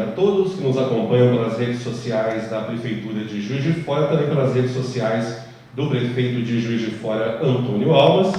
dia a todos que nos acompanham pelas redes sociais da Prefeitura de Juiz de Fora, também pelas redes sociais do prefeito de Juiz de Fora, Antônio Almas,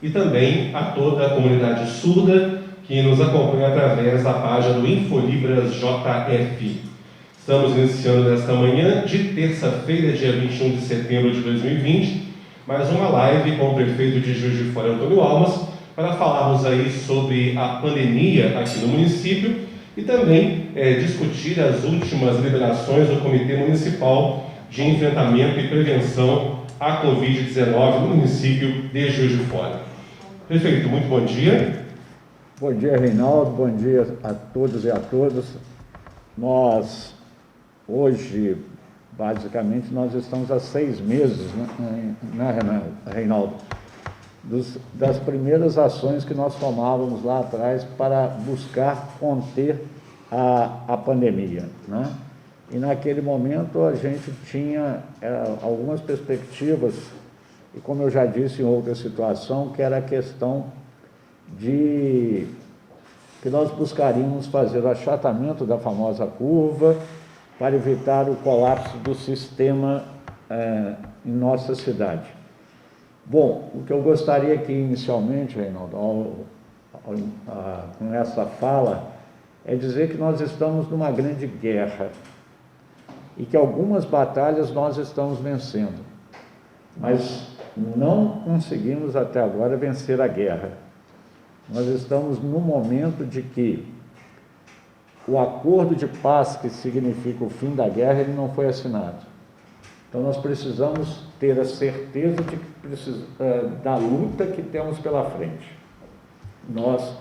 e também a toda a comunidade surda que nos acompanha através da página do Infolibras JF. Estamos iniciando nesta manhã de terça-feira, dia 21 de setembro de 2020, mais uma live com o prefeito de Juiz de Fora, Antônio Almas, para falarmos aí sobre a pandemia aqui no município e também discutir as últimas liberações do Comitê Municipal de Enfrentamento e Prevenção à Covid-19 no município de Juiz de Fora. Prefeito, muito bom dia. Bom dia, Reinaldo. Bom dia a todos e a todas. Nós, hoje, basicamente, nós estamos há 6 meses, né, Reinaldo? Das primeiras ações que nós tomávamos lá atrás para buscar conter a pandemia, né? E naquele momento a gente tinha algumas perspectivas, e como eu já disse em outra situação, que era a questão de que nós buscaríamos fazer o achatamento da famosa curva para evitar o colapso do sistema em nossa cidade. Bom, o que eu gostaria aqui inicialmente, Reinaldo, com essa fala, é dizer que nós estamos numa grande guerra e que algumas batalhas nós estamos vencendo, mas não conseguimos até agora vencer a guerra. Nós estamos no momento de que o acordo de paz, que significa o fim da guerra, ele não foi assinado. Então nós precisamos ter a certeza da luta que temos pela frente. Nós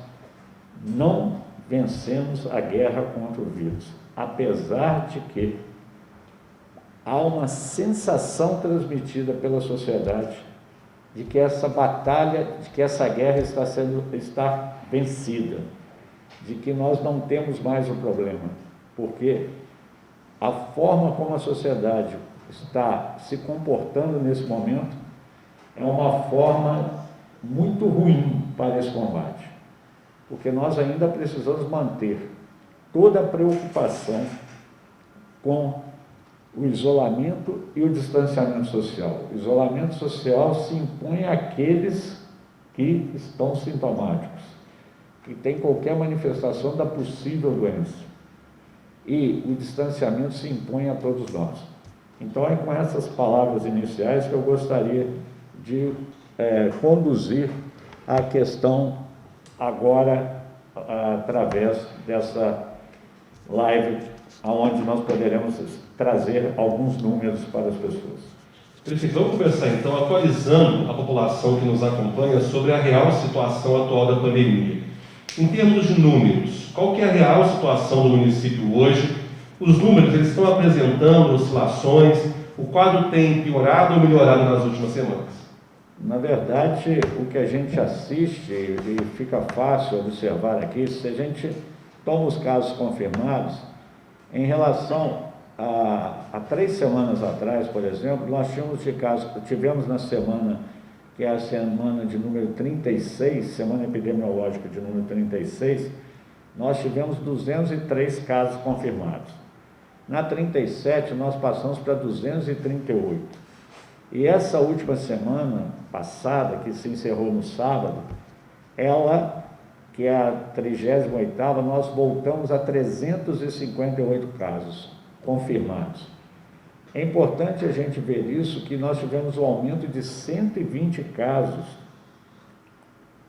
não vencemos a guerra contra o vírus, apesar de que há uma sensação transmitida pela sociedade de que essa batalha, de que essa guerra está vencida, de que nós não temos mais o problema, porque a forma como a sociedade está se comportando nesse momento é uma forma muito ruim para esse combate, porque nós ainda precisamos manter toda a preocupação com o isolamento e o distanciamento social. O isolamento social se impõe àqueles que estão sintomáticos, que têm qualquer manifestação da possível doença, e o distanciamento se impõe a todos nós. Então é com essas palavras iniciais que eu gostaria de conduzir a questão agora através dessa live, onde nós poderemos trazer alguns números para as pessoas. Prefeito, vamos começar então atualizando a população que nos acompanha sobre a real situação atual da pandemia. Em termos de números, qual que é a real situação do município hoje? Os números, eles estão apresentando oscilações, o quadro tem piorado ou melhorado nas últimas semanas? Na verdade, o que a gente assiste, e fica fácil observar aqui, se a gente toma os casos confirmados, em relação a 3 semanas atrás, por exemplo, nós tivemos na semana, que é a semana de número 36, semana epidemiológica de número 36, nós tivemos 203 casos confirmados. Na 37, nós passamos para 238. E essa última semana passada, que se encerrou no sábado, ela, que é a 38ª, nós voltamos a 358 casos confirmados. É importante a gente ver isso, que nós tivemos um aumento de 120 casos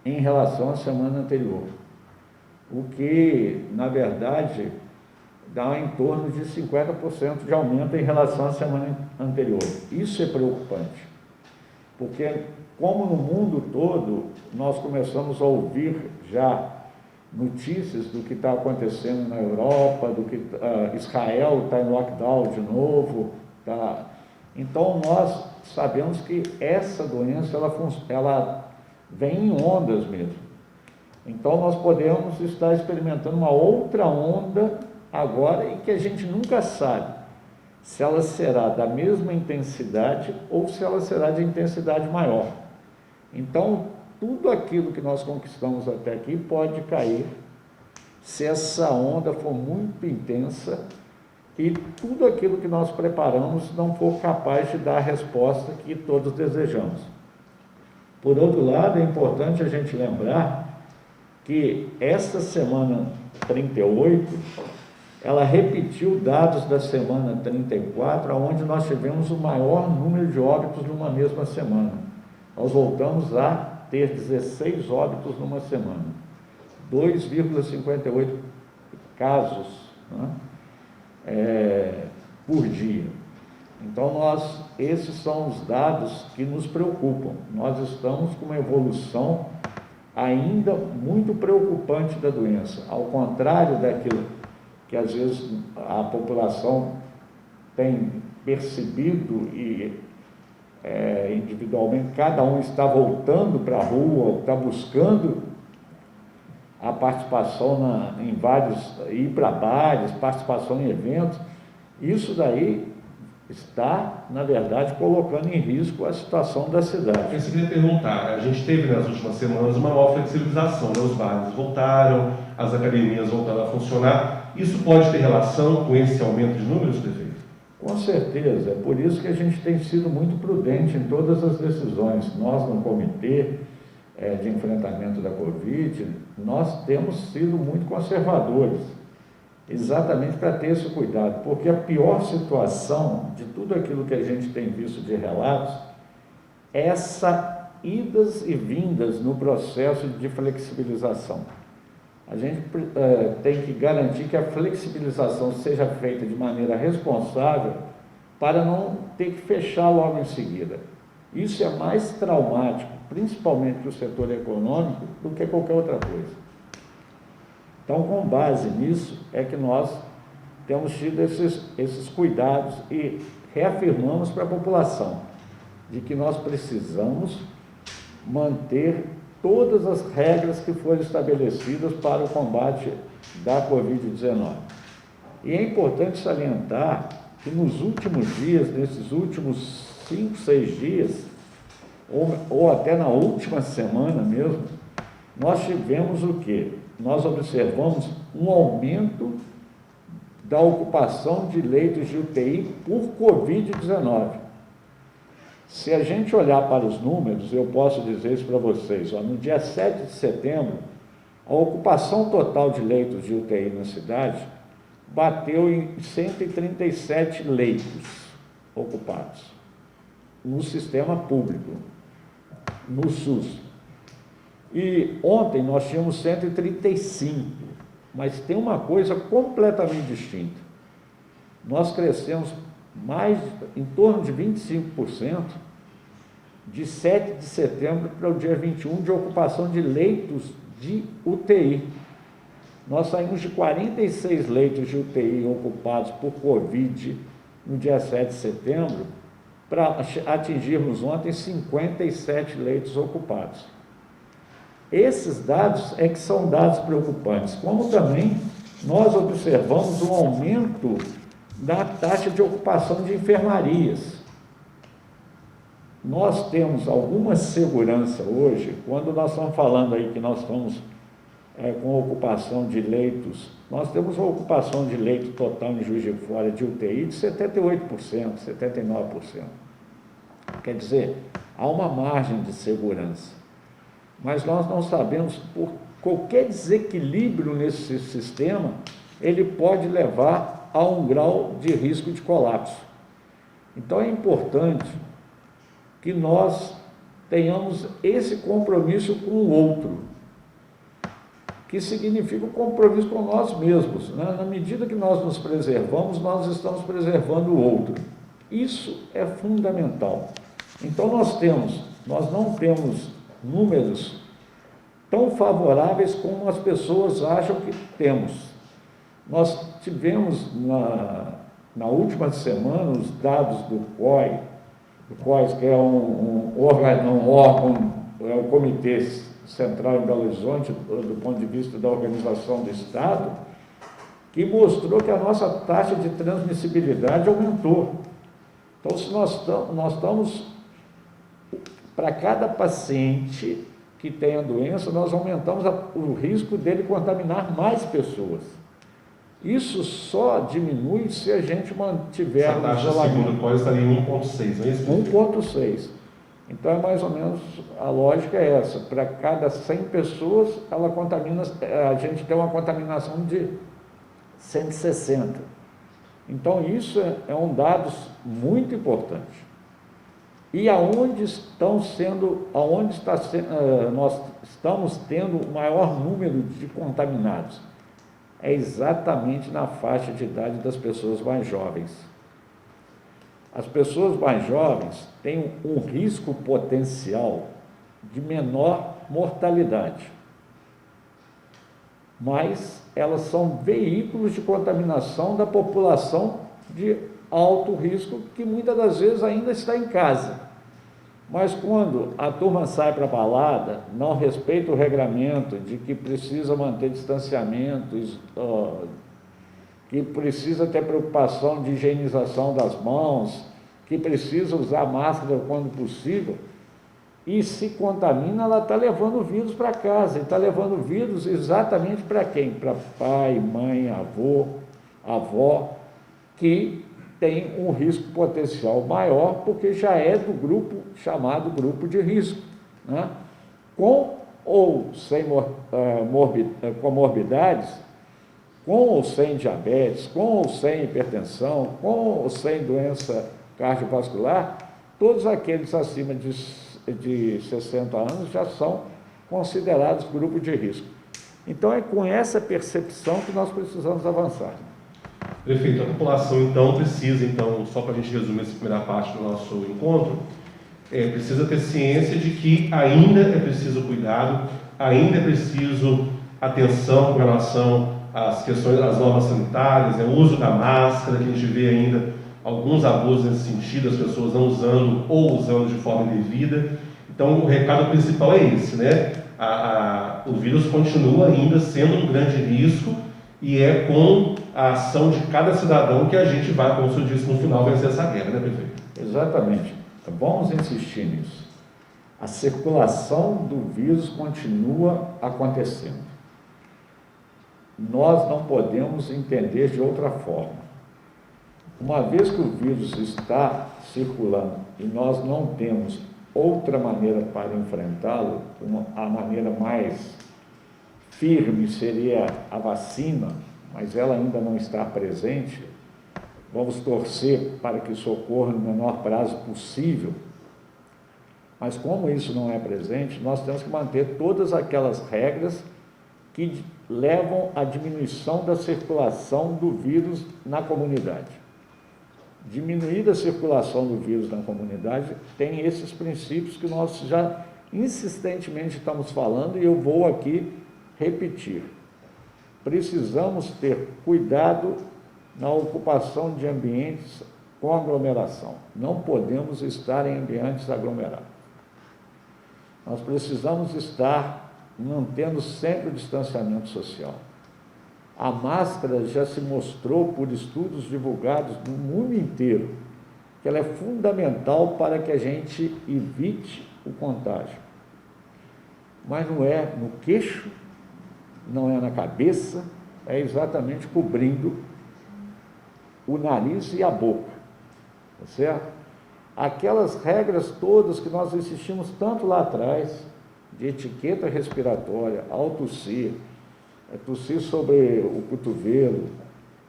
em relação à semana anterior, o que, na verdade, dá em torno de 50% de aumento em relação à semana anterior. Isso é preocupante, porque como no mundo todo nós começamos a ouvir já notícias do que está acontecendo na Europa, do que Israel está em lockdown de novo, tá? Então nós sabemos que essa doença ela vem em ondas mesmo. Então nós podemos estar experimentando uma outra onda agora, e que a gente nunca sabe se ela será da mesma intensidade ou se ela será de intensidade maior. Então tudo aquilo que nós conquistamos até aqui pode cair se essa onda for muito intensa e tudo aquilo que nós preparamos não for capaz de dar a resposta que todos desejamos. Por outro lado, é importante a gente lembrar que esta semana 38, ela repetiu dados da semana 34, onde nós tivemos o maior número de óbitos numa mesma semana. Nós voltamos a ter 16 óbitos numa semana, 2,58 casos, né, por dia. Então, esses são os dados que nos preocupam. Nós estamos com uma evolução ainda muito preocupante da doença, ao contrário daquilo que às vezes a população tem percebido e individualmente cada um está voltando para a rua, está buscando a participação em vários, ir para bares, participação em eventos. Isso daí está, na verdade, colocando em risco a situação da cidade. Eu queria perguntar, a gente teve nas últimas semanas uma maior flexibilização, né? Os bares voltaram, as academias voltaram a funcionar. Isso pode ter relação com esse aumento de números, prefeito? Com certeza, é por isso que a gente tem sido muito prudente em todas as decisões. Nós, no comitê de enfrentamento da Covid, nós temos sido muito conservadores, exatamente para ter esse cuidado, porque a pior situação de tudo aquilo que a gente tem visto de relatos é essa idas e vindas no processo de flexibilização. A gente tem que garantir que a flexibilização seja feita de maneira responsável para não ter que fechar logo em seguida. Isso é mais traumático, principalmente para o setor econômico, do que qualquer outra coisa. Então, com base nisso, é que nós temos tido esses cuidados e reafirmamos para a população de que nós precisamos manter todas as regras que foram estabelecidas para o combate da Covid-19. E é importante salientar que nos últimos dias, nesses últimos 5, 6 dias, ou até na última semana mesmo, nós tivemos o quê? Nós observamos um aumento da ocupação de leitos de UTI por Covid-19. Se a gente olhar para os números, eu posso dizer isso para vocês, no dia 7 de setembro, a ocupação total de leitos de UTI na cidade bateu em 137 leitos ocupados no sistema público, no SUS. E ontem nós tínhamos 135, mas tem uma coisa completamente distinta. Nós crescemos em torno de 25%, de 7 de setembro para o dia 21, de ocupação de leitos de UTI. Nós saímos de 46 leitos de UTI ocupados por Covid no dia 7 de setembro, para atingirmos ontem 57 leitos ocupados. Esses dados é que são dados preocupantes, como também nós observamos um aumento da taxa de ocupação de enfermarias. Nós temos alguma segurança hoje, quando nós estamos falando aí que nós estamos com ocupação de leitos, nós temos uma ocupação de leito total em Juiz de Fora de UTI de 78%, 79%. Quer dizer, há uma margem de segurança. Mas nós não sabemos, por qualquer desequilíbrio nesse sistema, ele pode levar a um grau de risco de colapso. Então, é importante que nós tenhamos esse compromisso com o outro, que significa um compromisso com nós mesmos, né? Na medida que nós nos preservamos, nós estamos preservando o outro. Isso é fundamental. Então, nós não temos números tão favoráveis como as pessoas acham que temos. Nós tivemos na última semana os dados do COIS, que é um órgão, é o Comitê Central em Belo Horizonte, do ponto de vista da organização do Estado, que mostrou que a nossa taxa de transmissibilidade aumentou. Então, se nós estamos, para cada paciente, que tem a doença, nós aumentamos o risco dele contaminar mais pessoas. Isso só diminui se a gente mantiver o isolamento. Segundo o COI estaria em 1,6, não é isso? 1,6. Então, é mais ou menos, a lógica é essa. Para cada 100 pessoas, a gente tem uma contaminação de 160. Então, isso é um dado muito importante. E nós estamos tendo o maior número de contaminados? É exatamente na faixa de idade das pessoas mais jovens. As pessoas mais jovens têm um risco potencial de menor mortalidade, mas elas são veículos de contaminação da população de alto risco, que muitas das vezes ainda está em casa. Mas quando a turma sai para a balada, não respeita o regramento de que precisa manter distanciamento, que precisa ter preocupação de higienização das mãos, que precisa usar máscara quando possível, e se contamina, ela está levando o vírus para casa, e está levando o vírus exatamente para quem? Para pai, mãe, avô, avó, que tem um risco potencial maior, porque já é do grupo chamado grupo de risco, né? Com ou sem comorbidades, com ou sem diabetes, com ou sem hipertensão, com ou sem doença cardiovascular, todos aqueles acima de 60 anos já são considerados grupo de risco. Então, é com essa percepção que nós precisamos avançar. Prefeito, a população, então, precisa, só para a gente resumir essa primeira parte do nosso encontro, precisa ter ciência de que ainda é preciso cuidado, ainda é preciso atenção com relação às questões das normas sanitárias, o uso da máscara, que a gente vê ainda alguns abusos nesse sentido, as pessoas não usando ou usando de forma indevida. Então, o recado principal é esse, né? O vírus continua ainda sendo um grande risco, e é com a ação de cada cidadão que a gente vai, como o senhor disse, no final vencer essa guerra, né, prefeito? Exatamente. Vamos insistir nisso. A circulação do vírus continua acontecendo. Nós não podemos entender de outra forma. Uma vez que o vírus está circulando e nós não temos outra maneira para enfrentá-lo, a maneira mais firme seria a vacina, mas ela ainda não está presente. Vamos torcer para que isso ocorra no menor prazo possível, mas como isso não é presente, nós temos que manter todas aquelas regras que levam à diminuição da circulação do vírus na comunidade. Diminuir a circulação do vírus na comunidade tem esses princípios que nós já insistentemente estamos falando, e eu vou aqui repetir. Precisamos ter cuidado na ocupação de ambientes com aglomeração. Não podemos estar em ambientes aglomerados. Nós precisamos estar mantendo sempre o distanciamento social. A máscara já se mostrou por estudos divulgados no mundo inteiro que ela é fundamental para que a gente evite o contágio. Mas não é no queixo, não é na cabeça, é exatamente cobrindo o nariz e a boca, tá certo? Aquelas regras todas que nós insistimos tanto lá atrás, de etiqueta respiratória, ao tossir, tossir sobre o cotovelo,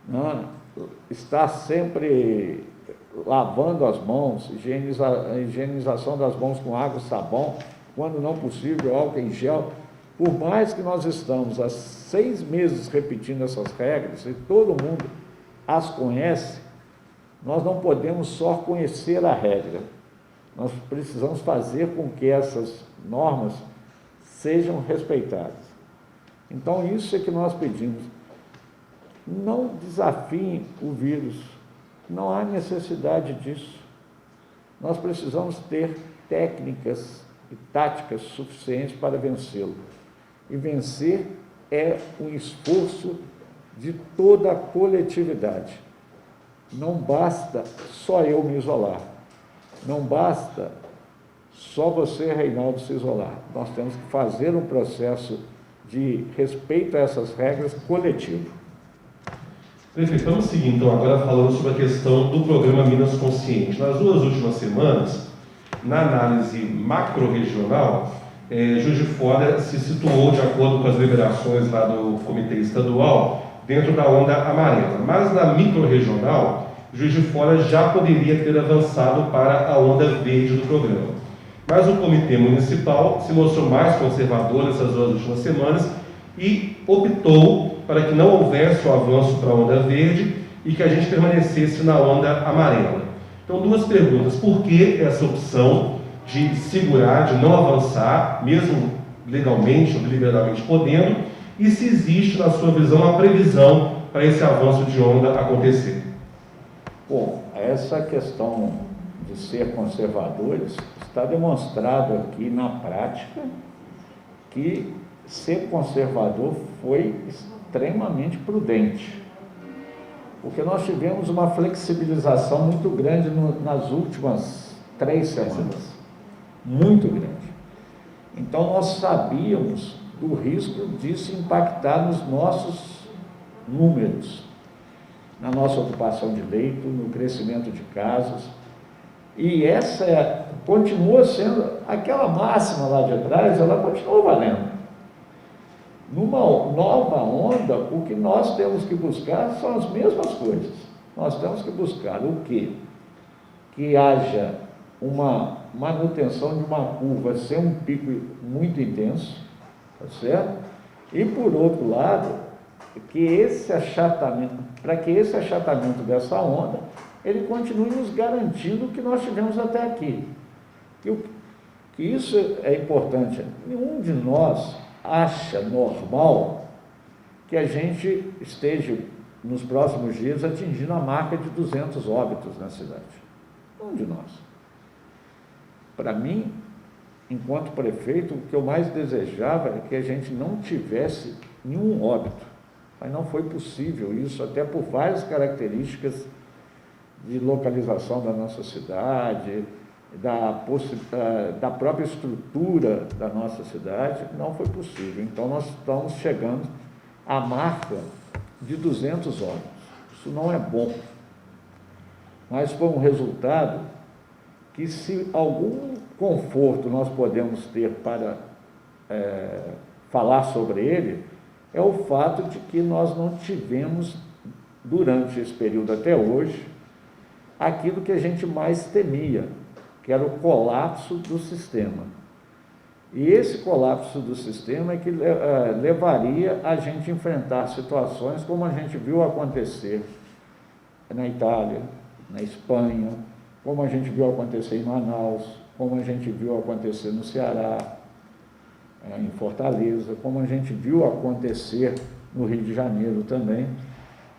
né? Estar sempre lavando as mãos, higienização das mãos com água e sabão, quando não possível, álcool em gel. Por mais que nós estamos há 6 meses repetindo essas regras, e todo mundo as conhece, nós não podemos só conhecer a regra, nós precisamos fazer com que essas normas sejam respeitadas. Então, isso é que nós pedimos. Não desafiem o vírus, não há necessidade disso. Nós precisamos ter técnicas e táticas suficientes para vencê-lo. E vencer é um esforço de toda a coletividade. Não basta só eu me isolar, não basta só você, Reinaldo, se isolar. Nós temos que fazer um processo de respeito a essas regras coletivo. Prefeito, vamos seguir então agora falando sobre a questão do programa Minas Consciente. Nas 2 últimas semanas, na análise macro-regional, Juiz de Fora se situou, de acordo com as liberações lá do Comitê Estadual, dentro da onda amarela. Mas na micro-regional, Juiz de Fora já poderia ter avançado para a onda verde do programa. Mas o Comitê Municipal se mostrou mais conservador nessas 2 últimas semanas e optou para que não houvesse o avanço para a onda verde e que a gente permanecesse na onda amarela. Então, 2 perguntas. Por que essa opção de segurar, de não avançar, mesmo legalmente ou deliberadamente podendo, e se existe, na sua visão, a previsão para esse avanço de onda acontecer? Bom, essa questão de ser conservadores está demonstrado aqui na prática que ser conservador foi extremamente prudente, porque nós tivemos uma flexibilização muito grande nas últimas 3 semanas, muito grande. Então nós sabíamos do risco disso impactar nos nossos números, na nossa ocupação de leito, no crescimento de casos, e essa continua sendo, aquela máxima lá de trás, ela continua valendo. Numa nova onda, o que nós temos que buscar são as mesmas coisas. Nós temos que buscar o quê? Que haja uma manutenção de uma curva sem um pico muito intenso, tá certo? E por outro lado, que esse achatamento, para que esse achatamento dessa onda, ele continue nos garantindo o que nós tivemos até aqui. Que isso é importante. Nenhum de nós acha normal que a gente esteja, nos próximos dias, atingindo a marca de 200 óbitos na cidade. Nenhum de nós. Para mim, enquanto prefeito, o que eu mais desejava é que a gente não tivesse nenhum óbito. Mas não foi possível isso, até por várias características de localização da nossa cidade, da própria estrutura da nossa cidade, não foi possível. Então, nós estamos chegando à marca de 200 óbitos. Isso não é bom, mas foi um resultado que, se algum conforto nós podemos ter para falar sobre ele, é o fato de que nós não tivemos, durante esse período até hoje, aquilo que a gente mais temia, que era o colapso do sistema. E esse colapso do sistema é que levaria a gente a enfrentar situações como a gente viu acontecer na Itália, na Espanha, como a gente viu acontecer em Manaus, como a gente viu acontecer no Ceará, em Fortaleza, como a gente viu acontecer no Rio de Janeiro também,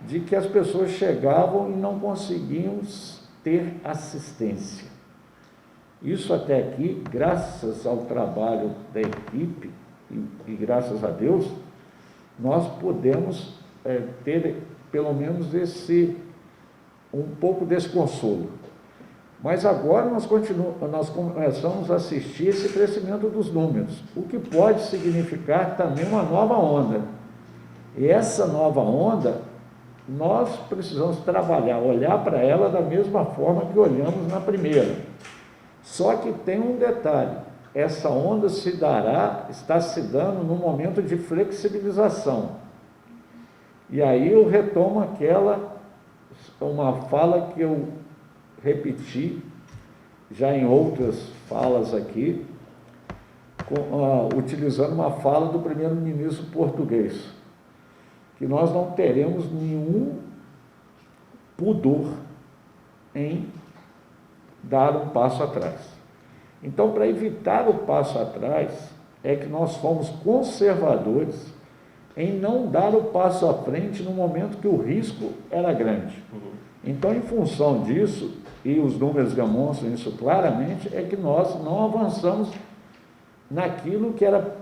de que as pessoas chegavam e não conseguiam ter assistência. Isso até aqui, graças ao trabalho da equipe e graças a Deus, nós podemos ter pelo menos um pouco desse consolo. Mas agora nós começamos a assistir esse crescimento dos números, o que pode significar também uma nova onda. E essa nova onda, nós precisamos trabalhar, olhar para ela da mesma forma que olhamos na primeira. Só que tem um detalhe, essa onda está se dando num momento de flexibilização. E aí eu retomo uma fala que eu repeti já em outras falas aqui, utilizando uma fala do primeiro-ministro português, que nós não teremos nenhum pudor em dar um passo atrás. Então, para evitar o passo atrás, é que nós fomos conservadores em não dar o passo à frente no momento que o risco era grande. Então, em função disso, e os números demonstram isso claramente, é que nós não avançamos naquilo que era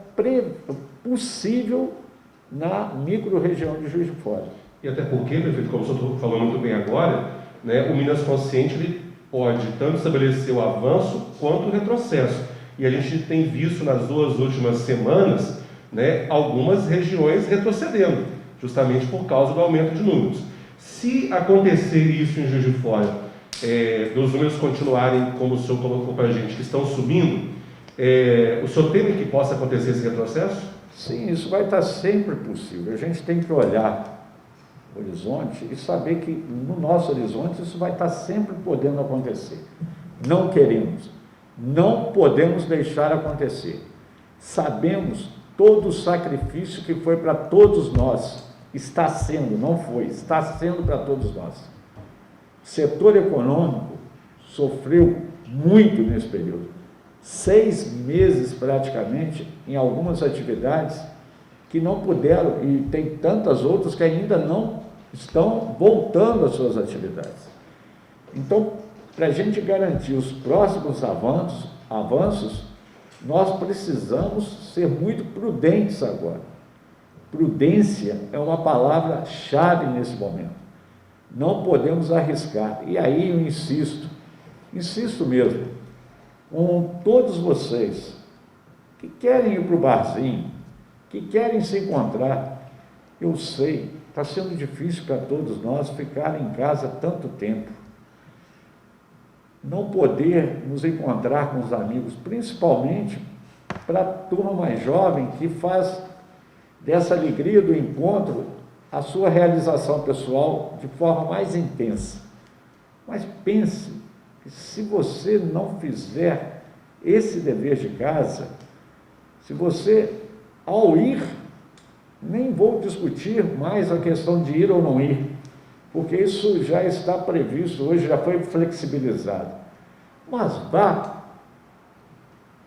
possível na micro-região de Juiz de Fora. E até porque, prefeito, como o senhor falou muito bem agora, né, o Minas Consciente ele pode tanto estabelecer o avanço quanto o retrocesso. E a gente tem visto nas 2 últimas semanas, né, algumas regiões retrocedendo, justamente por causa do aumento de números. Se acontecer isso em Juiz de Fora, dos números continuarem, como o senhor colocou para a gente, que estão subindo, o senhor teme que possa acontecer esse retrocesso? Sim, isso vai estar sempre possível. A gente tem que olhar o horizonte e saber que no nosso horizonte isso vai estar sempre podendo acontecer. Não queremos, não podemos deixar acontecer. Sabemos todo o sacrifício que foi para todos nós, está sendo, não foi, está sendo para todos nós. O setor econômico sofreu muito nesse período. 6 meses praticamente em algumas atividades que não puderam, e tem tantas outras que ainda não estão voltando às suas atividades. Então, para a gente garantir os próximos avanços, nós precisamos ser muito prudentes agora. Prudência é uma palavra-chave nesse momento. Não podemos arriscar. E aí eu insisto mesmo, com todos vocês que querem ir para o barzinho, que querem se encontrar. Eu sei, está sendo difícil para todos nós ficar em casa tanto tempo. Não poder nos encontrar com os amigos, principalmente para a turma mais jovem que faz dessa alegria do encontro a sua realização pessoal de forma mais intensa. Mas pense que se você não fizer esse dever de casa, se você, ao ir, nem vou discutir mais a questão de ir ou não ir, porque isso já está previsto hoje, já foi flexibilizado. Mas vá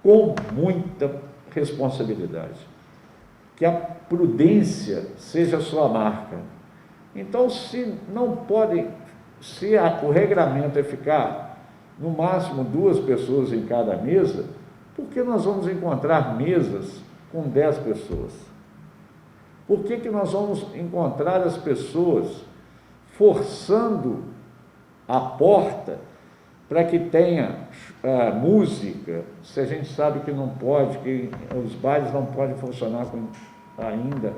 com muita responsabilidade, que a prudência seja a sua marca. Então, se não pode, se o regramento é ficar no máximo 2 pessoas em cada mesa, por que nós vamos encontrar mesas com 10 pessoas? Por que nós vamos encontrar as pessoas forçando a porta para que tenha música, se a gente sabe que não pode, que os bares não podem funcionar ainda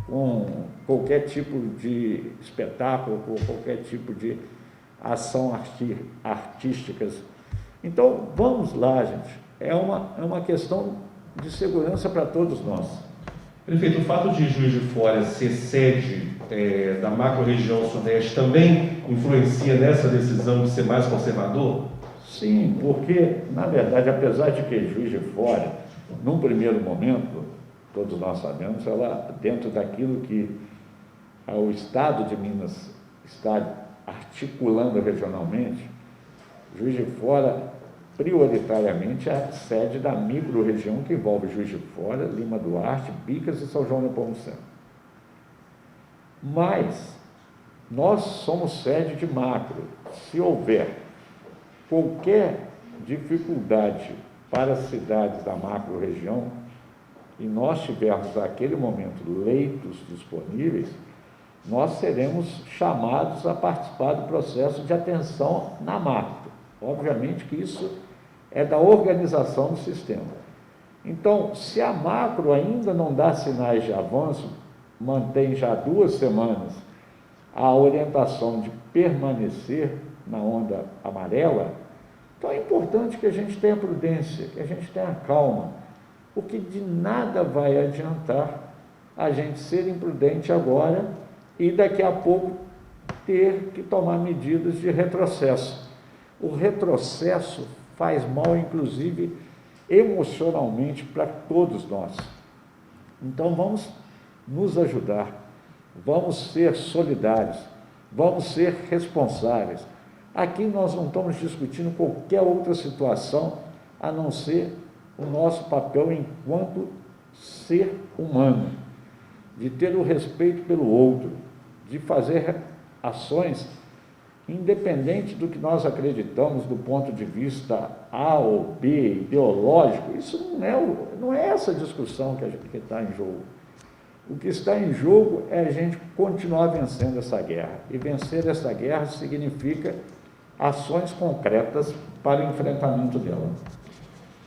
com qualquer tipo de espetáculo, com qualquer tipo de ação artísticas. Então, vamos lá, gente. É uma questão de segurança para todos nós. Prefeito, o fato de Juiz de Fora ser sede da macro-região Sudeste também influencia nessa decisão de ser mais conservador? Sim, porque, na verdade, apesar de que Juiz de Fora, num primeiro momento, todos nós sabemos, ela, dentro daquilo que o Estado de Minas está articulando regionalmente, Juiz de Fora, prioritariamente, é a sede da micro-região que envolve Juiz de Fora, Lima Duarte, Bicas e São João Nepomuceno. Mas nós somos sede de macro. Se houver qualquer dificuldade para as cidades da macro-região e nós tivermos naquele momento leitos disponíveis, nós seremos chamados a participar do processo de atenção na macro. Obviamente que isso é da organização do sistema. Então, se a macro ainda não dá sinais de avanço, mantém já 2 semanas a orientação de permanecer na onda amarela, então é importante que a gente tenha prudência, que a gente tenha calma, porque de nada vai adiantar a gente ser imprudente agora e daqui a pouco ter que tomar medidas de retrocesso. O retrocesso faz mal, inclusive, emocionalmente para todos nós. Então, vamos nos ajudar, vamos ser solidários, vamos ser responsáveis. Aqui nós não estamos discutindo qualquer outra situação, a não ser o nosso papel enquanto ser humano, de ter o respeito pelo outro, de fazer ações independente do que nós acreditamos do ponto de vista A ou B, ideológico. Isso não é essa discussão que está em jogo. O que está em jogo é a gente continuar vencendo essa guerra. E vencer essa guerra significa ações concretas para o enfrentamento dela.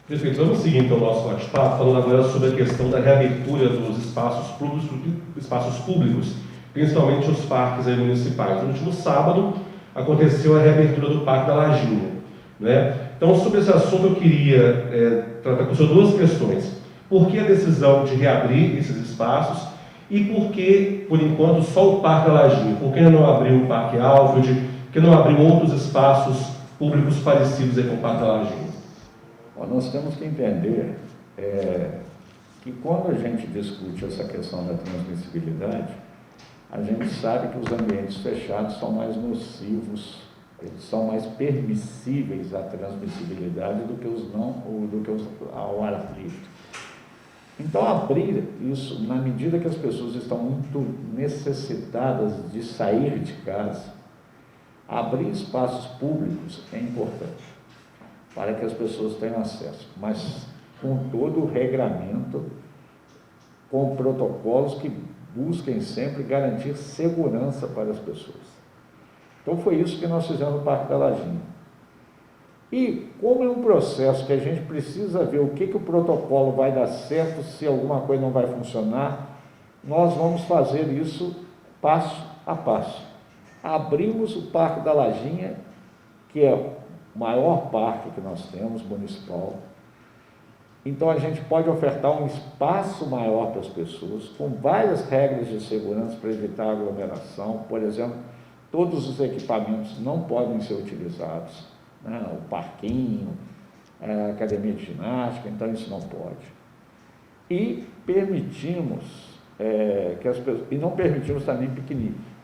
Prefeito, vamos seguir então o nosso bate-papo, falando agora sobre a questão da reabertura dos espaços públicos, principalmente os parques aí municipais. No último sábado aconteceu a reabertura do Parque da Lajinha, né? Então, sobre esse assunto eu queria tratar com o senhor duas questões. Por que a decisão de reabrir esses espaços e por que, por enquanto, só o Parque da Lajinha? Por que não abriu o Parque Alfred? Por que não abriu outros espaços públicos parecidos aí com o Parque da Lajinha? Nós temos que entender que quando a gente discute essa questão da transmissibilidade, a gente sabe que os ambientes fechados são mais nocivos, eles são mais permissíveis à transmissibilidade do que os ao ar livre. Então, abrir isso, na medida que as pessoas estão muito necessitadas de sair de casa, abrir espaços públicos é importante, para que as pessoas tenham acesso, mas com todo o regramento, com protocolos que busquem sempre garantir segurança para as pessoas. Então foi isso que nós fizemos no Parque da Lajinha. E como é um processo que a gente precisa ver o que o protocolo vai dar certo, se alguma coisa não vai funcionar, nós vamos fazer isso passo a passo. Abrimos o Parque da Lajinha, que é o maior parque que nós temos, municipal. Então a gente pode ofertar um espaço maior para as pessoas, com várias regras de segurança para evitar aglomeração. Por exemplo, todos os equipamentos não podem ser utilizados, né? O parquinho, a academia de ginástica, então isso não pode. E permitimos que as pessoas, e não permitimos também piquenique.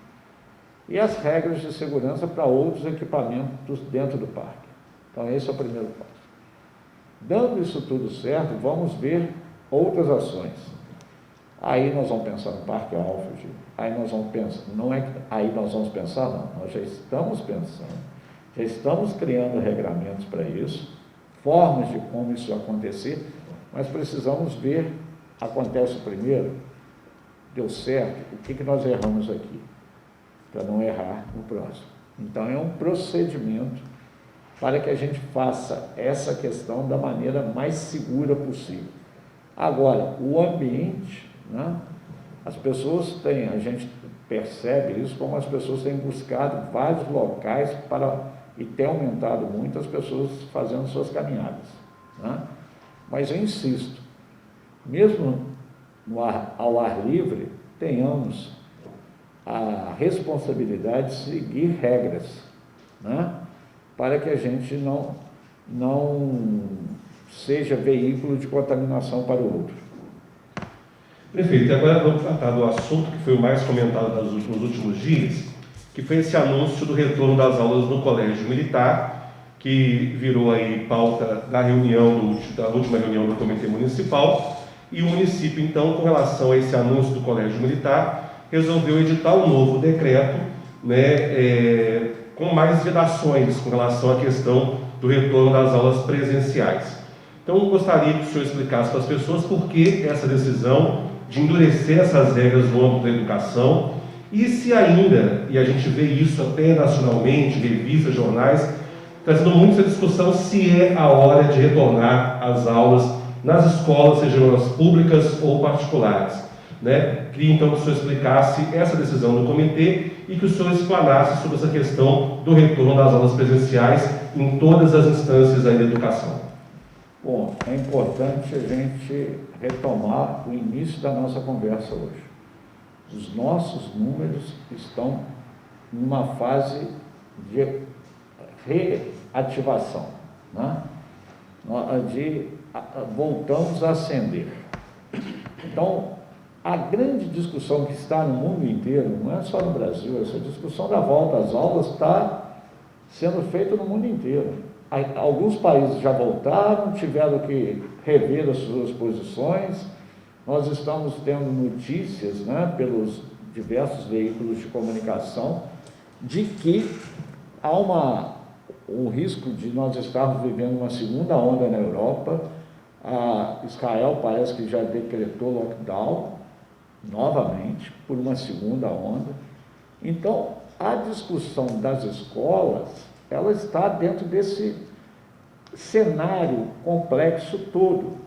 E as regras de segurança para outros equipamentos dentro do parque. Então esse é o primeiro passo. Dando isso tudo certo, vamos ver outras ações. Aí nós vamos pensar no Parque Alfred, aí nós vamos pensar, não é que aí nós vamos pensar, não, nós já estamos pensando, já estamos criando regramentos para isso, formas de como isso vai acontecer, mas precisamos ver, acontece primeiro, deu certo, o que nós erramos aqui, para não errar no próximo. Então é um procedimento para que a gente faça essa questão da maneira mais segura possível. Agora, o ambiente, né? As pessoas têm, a gente percebe isso, como as pessoas têm buscado vários locais e tem aumentado muito as pessoas fazendo suas caminhadas, né? Mas eu insisto, mesmo ao ar livre, tenhamos a responsabilidade de seguir regras, né? Para que a gente não seja veículo de contaminação para o outro. Prefeito, e agora vamos tratar do assunto que foi o mais comentado nos últimos dias, que foi esse anúncio do retorno das aulas no Colégio Militar, que virou aí pauta da última reunião do Comitê Municipal, e o município, então, com relação a esse anúncio do Colégio Militar, resolveu editar um novo decreto, né, com mais vedações com relação à questão do retorno das aulas presenciais. Então, eu gostaria que o senhor explicasse para as pessoas por que essa decisão de endurecer essas regras no âmbito da educação e se ainda, e a gente vê isso até nacionalmente, revistas, jornais, trazendo muito essa discussão se é a hora de retornar às aulas nas escolas, sejam elas públicas ou particulares, né? Queria então que o senhor explicasse essa decisão do comitê e que o senhor explanasse sobre essa questão do retorno das aulas presenciais em todas as instâncias aí da educação. Bom, é importante a gente retomar o início da nossa conversa hoje. Os nossos números estão numa fase de reativação, né? Voltamos a ascender. Então, a grande discussão que está no mundo inteiro, não é só no Brasil, essa discussão da volta às aulas está sendo feita no mundo inteiro. Alguns países já voltaram, tiveram que rever as suas posições. Nós estamos tendo notícias, né, pelos diversos veículos de comunicação, de que há o risco de nós estarmos vivendo uma segunda onda na Europa. Israel parece que já decretou lockdown novamente por uma segunda onda. Então, a discussão das escolas, ela está dentro desse cenário complexo todo.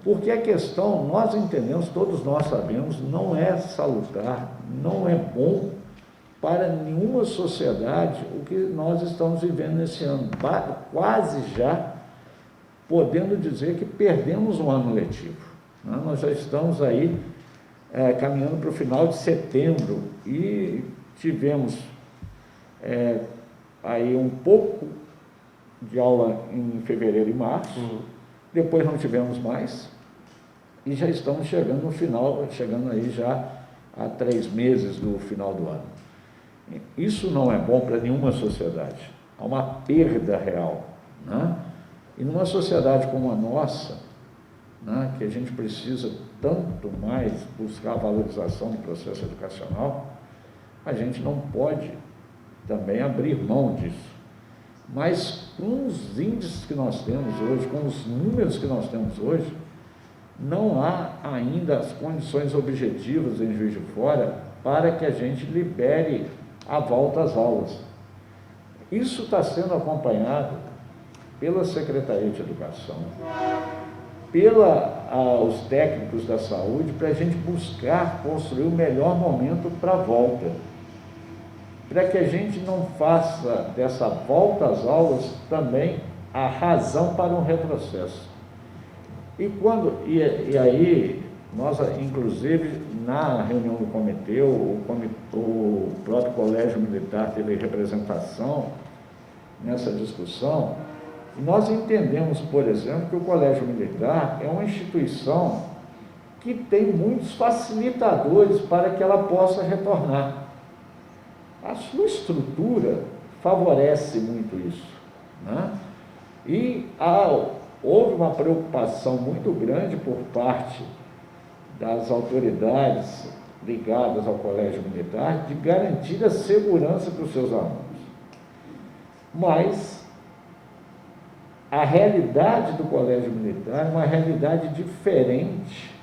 Porque a questão, nós entendemos, todos nós sabemos, não é salutar, não é bom para nenhuma sociedade o que nós estamos vivendo nesse ano. Quase já podendo dizer que perdemos um ano letivo. Né? Nós já estamos aí caminhando para o final de setembro e tivemos aí um pouco de aula em fevereiro e março, depois não tivemos mais, e já estamos chegando no final, chegando aí já a 3 meses do final do ano. Isso não é bom para nenhuma sociedade, há uma perda real, né? E numa sociedade como a nossa, né, que a gente precisa tanto mais buscar a valorização do processo educacional, a gente não pode também abrir mão disso. Mas com os índices que nós temos hoje, com os números que nós temos hoje, não há ainda as condições objetivas em Juiz de Fora para que a gente libere a volta às aulas. Isso está sendo acompanhado pela Secretaria de Educação, os técnicos da saúde, para a gente buscar construir o melhor momento para a volta, para que a gente não faça dessa volta às aulas também a razão para um retrocesso. E aí, nós, inclusive, na reunião do comitê, o próprio Colégio Militar teve representação nessa discussão, e nós entendemos, por exemplo, que o Colégio Militar é uma instituição que tem muitos facilitadores para que ela possa retornar. A sua estrutura favorece muito isso, né? E houve uma preocupação muito grande por parte das autoridades ligadas ao Colégio Militar de garantir a segurança para os seus alunos. Mas a realidade do Colégio Militar é uma realidade diferente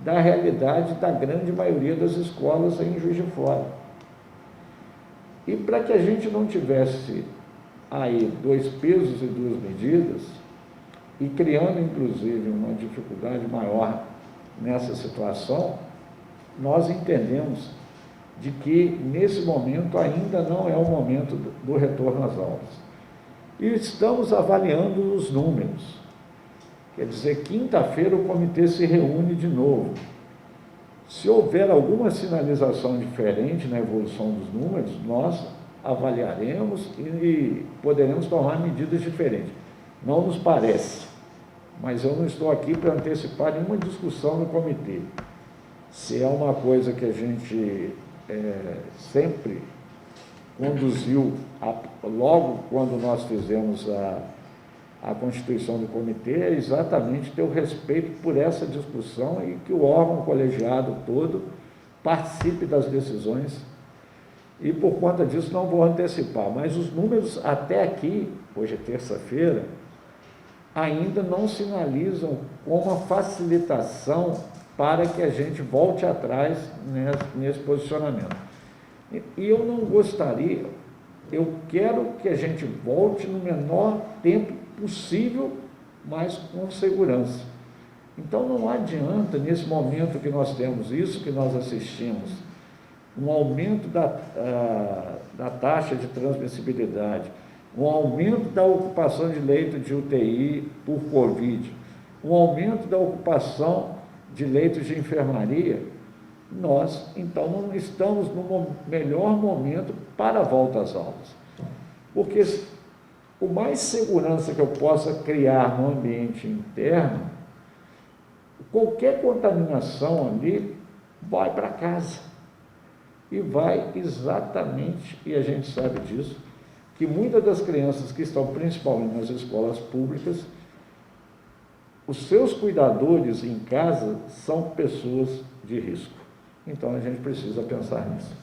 da realidade da grande maioria das escolas em Juiz de Fora. E para que a gente não tivesse aí 2 pesos e 2 medidas, e criando inclusive uma dificuldade maior nessa situação, nós entendemos de que nesse momento ainda não é o momento do retorno às aulas. E estamos avaliando os números. Quer dizer, quinta-feira o comitê se reúne de novo. Se houver alguma sinalização diferente na evolução dos números, nós avaliaremos e poderemos tomar medidas diferentes. Não nos parece, mas eu não estou aqui para antecipar nenhuma discussão no comitê. Se é uma coisa que a gente sempre conduziu, logo quando nós fizemos a constituição do comitê, é exatamente ter o respeito por essa discussão e que o órgão colegiado todo participe das decisões. E por conta disso não vou antecipar, mas os números até aqui, hoje é terça-feira, ainda não sinalizam com uma facilitação para que a gente volte atrás nesse posicionamento. E eu não gostaria, eu quero que a gente volte no menor tempo possível, mas com segurança. Então não adianta, nesse momento que nós temos isso que nós assistimos, um aumento da taxa de transmissibilidade, um aumento da ocupação de leito de UTI por Covid, um aumento da ocupação de leitos de enfermaria, nós, então, não estamos no melhor momento para a volta às aulas. Porque o mais segurança que eu possa criar no ambiente interno, qualquer contaminação ali vai para casa. E vai exatamente, e a gente sabe disso, que muitas das crianças que estão principalmente nas escolas públicas, os seus cuidadores em casa são pessoas de risco. Então a gente precisa pensar nisso.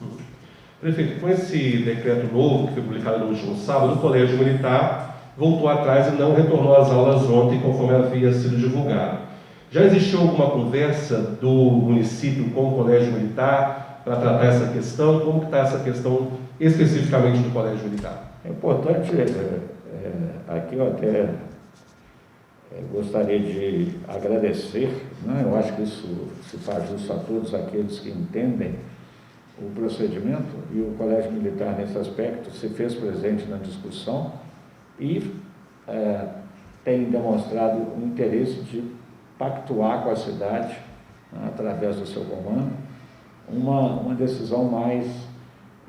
Prefeito, com esse decreto novo que foi publicado no último sábado, o Colégio Militar voltou atrás e não retornou às aulas ontem, conforme havia sido divulgado. Já existiu alguma conversa do município com o Colégio Militar para tratar essa questão? Como está essa questão especificamente do Colégio Militar? É importante, aqui eu até Gostaria de agradecer, né? Eu acho que isso se faz justo a todos aqueles que entendem o procedimento, e o Colégio Militar, nesse aspecto, se fez presente na discussão e tem demonstrado o interesse de pactuar com a cidade, né, através do seu comando, uma decisão mais.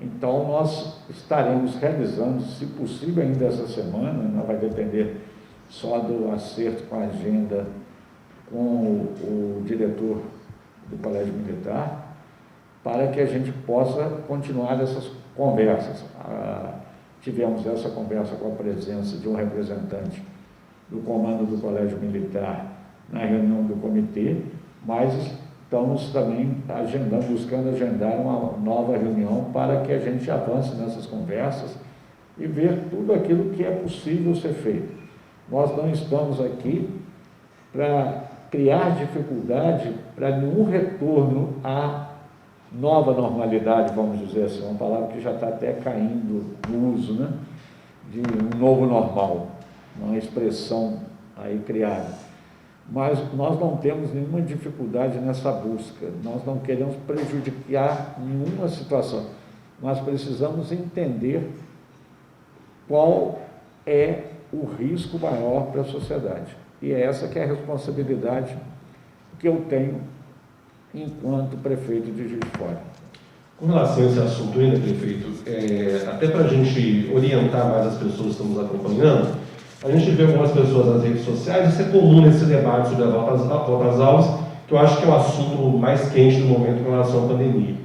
Então, nós estaremos realizando, se possível ainda essa semana, não vai depender só do acerto com a agenda com o diretor do Colégio Militar, para que a gente possa continuar essas conversas. Tivemos essa conversa com a presença de um representante do comando do Colégio Militar na reunião do comitê, mas estamos também buscando agendar uma nova reunião para que a gente avance nessas conversas e ver tudo aquilo que é possível ser feito. Nós não estamos aqui para criar dificuldade para nenhum retorno à nova normalidade, vamos dizer assim, uma palavra que já está até caindo no uso, né? De um novo normal, uma expressão aí criada. Mas nós não temos nenhuma dificuldade nessa busca, nós não queremos prejudicar nenhuma situação, nós precisamos entender qual é o risco maior para a sociedade. E é essa que é a responsabilidade que eu tenho enquanto prefeito de Juiz de Fora. Com relação a esse assunto ainda, prefeito, até para a gente orientar mais as pessoas que estamos acompanhando, a gente vê algumas pessoas nas redes sociais, isso é comum nesse debate sobre a volta às aulas, que eu acho que é o assunto mais quente do momento com relação à pandemia.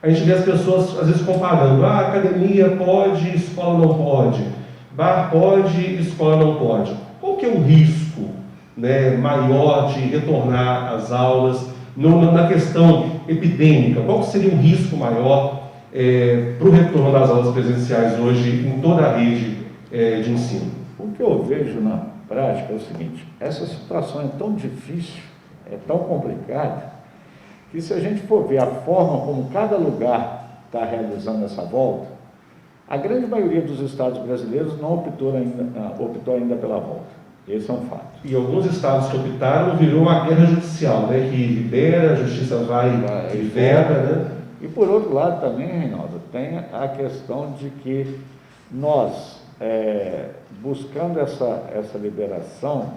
A gente vê as pessoas, às vezes, comparando, academia pode, escola não pode, bar pode, escola não pode. Qual que é o risco, né, maior de retornar às aulas na questão epidêmica? Qual seria o risco maior para o retorno das aulas presenciais hoje em toda a rede de ensino? O que eu vejo na prática é o seguinte: essa situação é tão difícil, é tão complicada, que se a gente for ver a forma como cada lugar está realizando essa volta, a grande maioria dos estados brasileiros não optou ainda pela volta. Esse é um fato. E alguns estados que optaram virou uma guerra judicial, né? Que libera, a justiça vai e libera, né? E por outro lado também, Reinaldo, tem a questão de que nós, buscando essa liberação,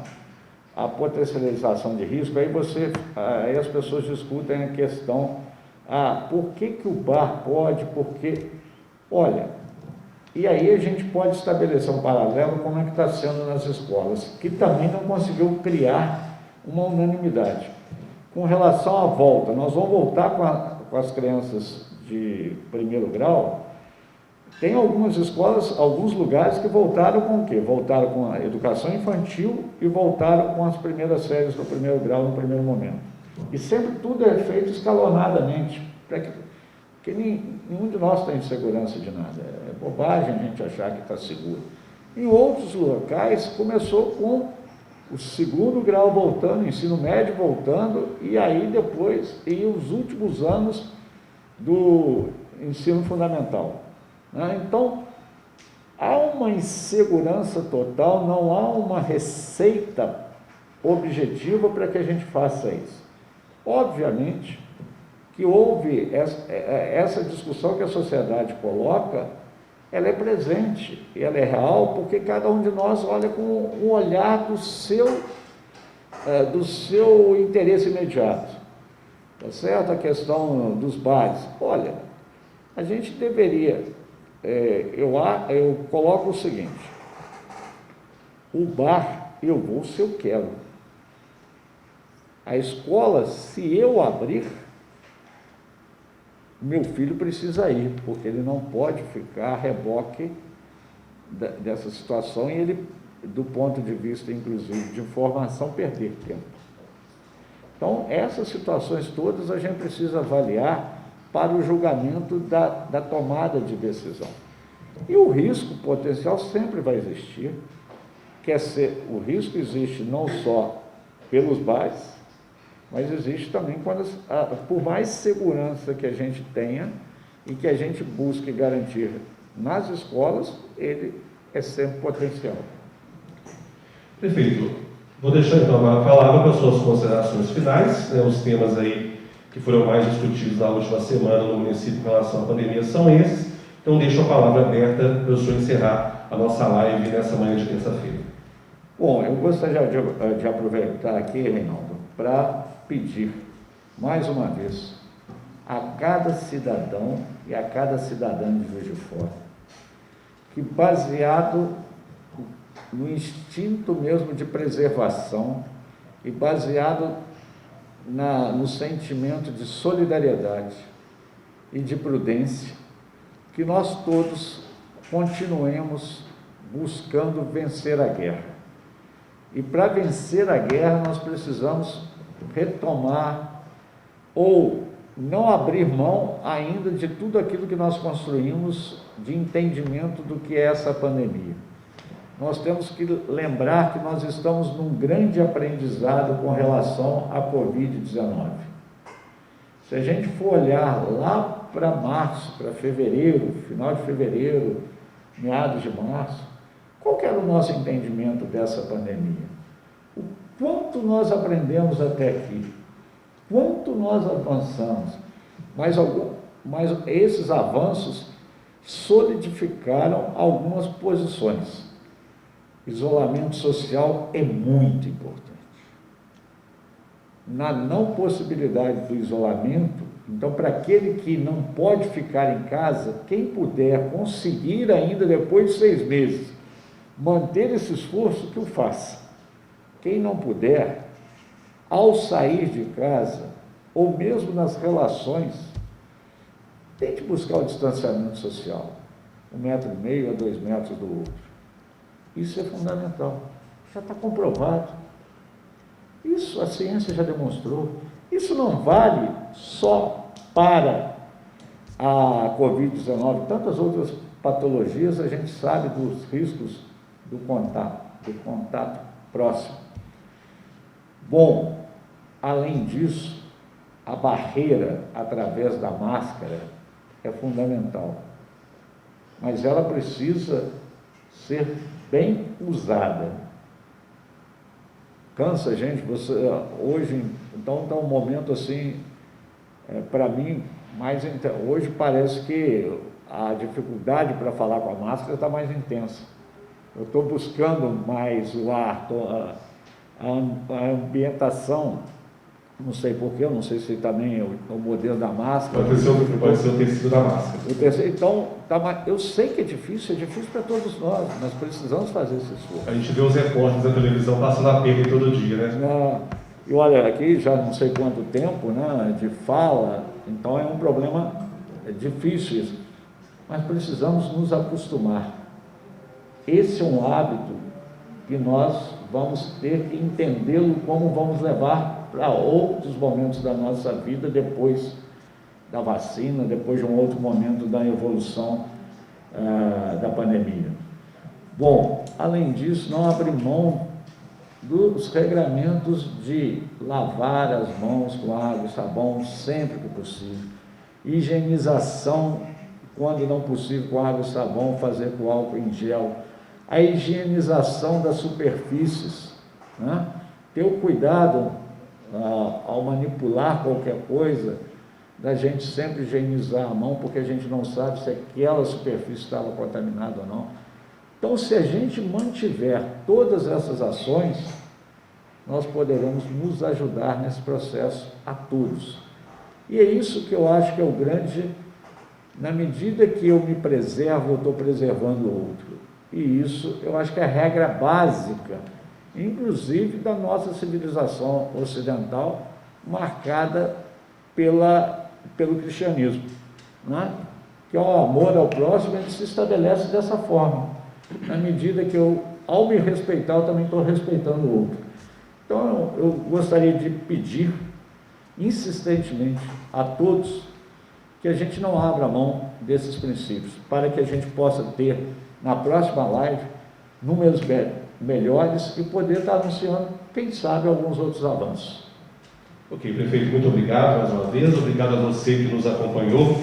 a potencialização de risco, aí as pessoas discutem a questão, por que o bar pode, olha, e aí a gente pode estabelecer um paralelo como é que está sendo nas escolas, que também não conseguiu criar uma unanimidade. Com relação à volta, nós vamos voltar com as crianças de primeiro grau. Tem algumas escolas, alguns lugares que voltaram com o quê? Voltaram com a educação infantil e voltaram com as primeiras séries do primeiro grau no primeiro momento. E sempre tudo é feito escalonadamente, porque nenhum de nós tem segurança de nada. É bobagem a gente achar que está seguro. Em outros locais, começou com o segundo grau voltando, o ensino médio voltando, e aí depois, e os últimos anos do ensino fundamental. Então, há uma insegurança total, não há uma receita objetiva para que a gente faça isso. Obviamente que houve essa discussão que a sociedade coloca, ela é presente, ela é real, porque cada um de nós olha com um olhar do seu interesse imediato. Tá certo? A questão dos bares. Olha, a gente deveria... eu coloco o seguinte: o bar, eu vou se eu quero. A escola, se eu abrir, meu filho precisa ir, porque ele não pode ficar a reboque dessa situação, e ele, do ponto de vista, inclusive, de formação, perder tempo. Então, essas situações todas a gente precisa avaliar para o julgamento da tomada de decisão. E o risco potencial sempre vai existir, o risco existe não só pelos bares, mas existe também por mais segurança que a gente tenha e que a gente busque garantir nas escolas, ele é sempre potencial. Prefeito, Vou deixar então a palavra para as suas considerações finais, né? Os temas aí que foram mais discutidos na última semana no município em relação à pandemia são esses. Então deixo a palavra aberta para o senhor encerrar a nossa live nessa manhã de terça-feira. Bom, eu gostaria de aproveitar aqui, Reinaldo, para pedir, mais uma vez, a cada cidadão e a cada cidadã de Juiz de Fora, que baseado no instinto mesmo de preservação e baseado no sentimento de solidariedade e de prudência, que nós todos continuemos buscando vencer a guerra. E para vencer a guerra nós precisamos retomar ou não abrir mão ainda de tudo aquilo que nós construímos de entendimento do que é essa pandemia. Nós temos que lembrar que nós estamos num grande aprendizado com relação à Covid-19. Se a gente for olhar lá para março, para fevereiro, final de fevereiro, meados de março, qual que era o nosso entendimento dessa pandemia? O quanto nós aprendemos até aqui? Quanto nós avançamos? Mas esses avanços solidificaram algumas posições. Isolamento social é muito importante. Na não possibilidade do isolamento, então, para aquele que não pode ficar em casa, quem puder conseguir ainda depois de 6 meses manter esse esforço, que o faça. Quem não puder, ao sair de casa, ou mesmo nas relações, tente buscar o distanciamento social, 1,5 metro a 2 metros do outro. Isso é fundamental, já está comprovado. Isso a ciência já demonstrou. Isso não vale só para a Covid-19, tantas outras patologias a gente sabe dos riscos do contato próximo. Bom, além disso, a barreira através da máscara é fundamental, mas ela precisa ser bem usada. Cansa, gente, hoje, então está um momento assim, para mim, hoje parece que a dificuldade para falar com a máscara está mais intensa. Eu estou buscando mais o ar, a ambientação, não sei porquê, eu não sei se também o modelo da máscara. Pode ser o tecido da máscara. Então, eu sei que é difícil para todos nós precisamos fazer esse esforço. A gente vê os repórteres da televisão passando a perna todo dia, né? E olha, aqui já não sei quanto tempo, né, de fala, então é um problema difícil isso, mas precisamos nos acostumar. Esse é um hábito que nós vamos ter que entendê-lo como vamos levar para outros momentos da nossa vida, depois da vacina, depois de um outro momento da evolução da pandemia. Bom, além disso, não abrir mão dos regramentos de lavar as mãos com água e sabão sempre que possível, higienização, quando não possível, com água e sabão, fazer com álcool em gel, a higienização das superfícies, né? Ter o cuidado ao manipular qualquer coisa, da gente sempre higienizar a mão, porque a gente não sabe se aquela superfície estava contaminada ou não. Então, se a gente mantiver todas essas ações, nós poderemos nos ajudar nesse processo a todos. E é isso que eu acho que é o grande, na medida que eu me preservo, eu estou preservando o outro. E isso eu acho que é a regra básica, inclusive da nossa civilização ocidental, marcada pelo cristianismo, né? Que é o amor ao próximo, ele se estabelece dessa forma. Na medida que ao me respeitar, eu também estou respeitando o outro. Então, eu gostaria de pedir insistentemente a todos que a gente não abra mão desses princípios, para que a gente possa ter, na próxima live, números melhores e poder estar anunciando, quem sabe, alguns outros avanços. Ok, prefeito, muito obrigado mais uma vez, obrigado a você que nos acompanhou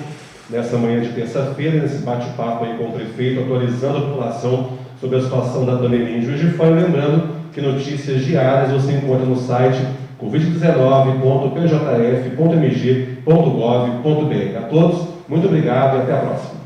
nessa manhã de terça-feira, nesse bate-papo aí com o prefeito, atualizando a população sobre a situação da pandemia em Juiz de Fora, lembrando que notícias diárias você encontra no site covid19.pjf.mg.gov.br. A todos, muito obrigado e até a próxima.